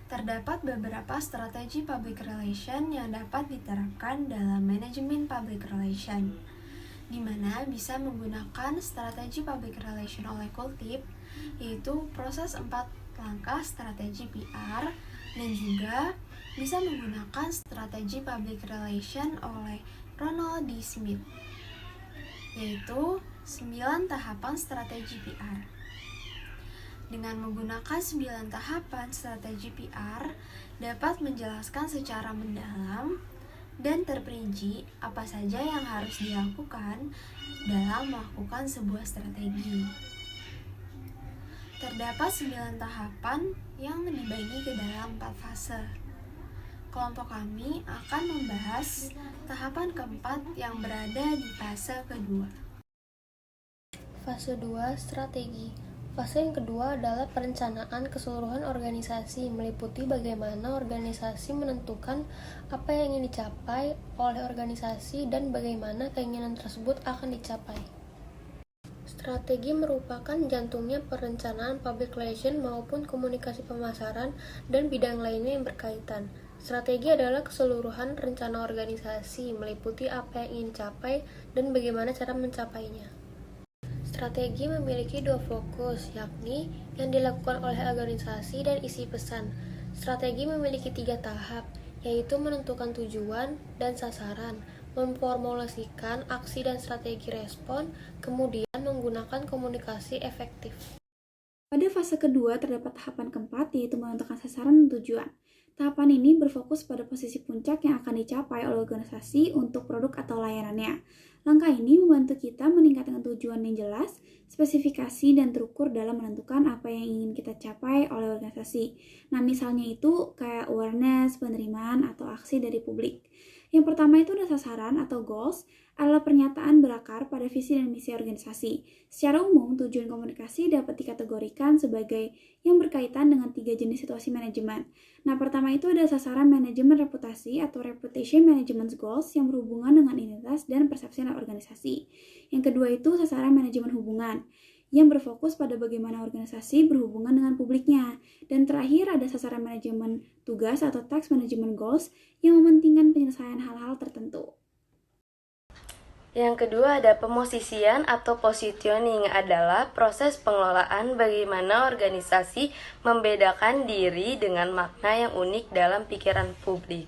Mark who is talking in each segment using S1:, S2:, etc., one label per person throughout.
S1: Terdapat beberapa strategi public relation yang dapat diterapkan dalam manajemen public relation, di mana bisa menggunakan strategi public relation oleh Kultip, yaitu proses 4 langkah strategi PR, dan juga bisa menggunakan strategi public relation oleh Ronald D. Smith, yaitu 9 tahapan strategi PR. Dengan menggunakan 9 tahapan strategi PR, dapat menjelaskan secara mendalam dan terperinci apa saja yang harus dilakukan dalam melakukan sebuah strategi. Terdapat 9 tahapan yang dibagi ke dalam 4 fase. Kelompok kami akan membahas tahapan keempat yang berada di fase kedua.
S2: Fase 2, strategi. Fase yang kedua adalah perencanaan keseluruhan organisasi, meliputi bagaimana organisasi menentukan apa yang ingin dicapai oleh organisasi dan bagaimana keinginan tersebut akan dicapai. Strategi merupakan jantungnya perencanaan public relation maupun komunikasi pemasaran dan bidang lainnya yang berkaitan. Strategi adalah keseluruhan rencana organisasi, meliputi apa yang ingin dicapai dan bagaimana cara mencapainya. Strategi memiliki 2 fokus, yakni yang dilakukan oleh organisasi dan isi pesan. Strategi memiliki 3 tahap, yaitu menentukan tujuan dan sasaran, memformulasikan aksi dan strategi respon, kemudian menggunakan komunikasi efektif.
S3: Pada fase kedua terdapat tahapan keempat, yaitu menentukan sasaran dan tujuan. Tahapan ini berfokus pada posisi puncak yang akan dicapai oleh organisasi untuk produk atau layanannya. Langkah ini membantu kita meningkatkan tujuan yang jelas, spesifikasi, dan terukur dalam menentukan apa yang ingin kita capai oleh organisasi. Nah, misalnya itu kayak awareness, penerimaan, atau aksi dari publik. Yang pertama itu ada sasaran atau goals, adalah pernyataan berakar pada visi dan misi organisasi. Secara umum, tujuan komunikasi dapat dikategorikan sebagai yang berkaitan dengan 3 jenis situasi manajemen. Nah, pertama itu ada sasaran manajemen reputasi atau reputation management goals yang berhubungan dengan identitas dan persepsi organisasi. Yang kedua itu sasaran manajemen hubungan yang berfokus pada bagaimana organisasi berhubungan dengan publiknya. Dan terakhir ada sasaran manajemen tugas atau task management goals yang mementingkan penyelesaian hal-hal tertentu.
S4: Yang kedua ada pemosisian atau positioning, adalah proses pengelolaan bagaimana organisasi membedakan diri dengan makna yang unik dalam pikiran publik.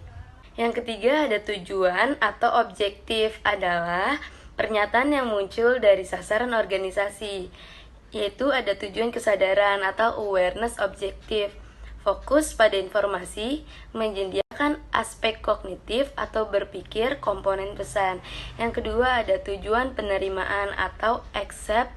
S4: Yang ketiga ada tujuan atau objektif, adalah pernyataan yang muncul dari sasaran organisasi, yaitu ada tujuan kesadaran atau awareness objektif. Fokus pada informasi, menyediakan aspek kognitif atau berpikir komponen pesan. Yang kedua ada tujuan penerimaan atau accept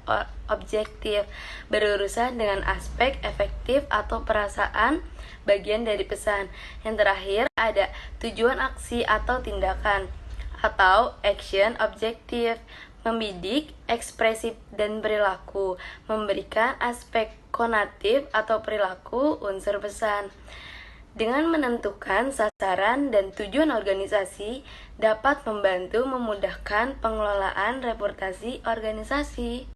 S4: objektif, berurusan dengan aspek efektif atau perasaan bagian dari pesan. Yang terakhir ada tujuan aksi atau tindakan atau action objektif, membidik, ekspresif, dan perilaku, memberikan aspek konatif atau perilaku unsur pesan. Dengan menentukan sasaran dan tujuan organisasi dapat membantu memudahkan pengelolaan reputasi organisasi.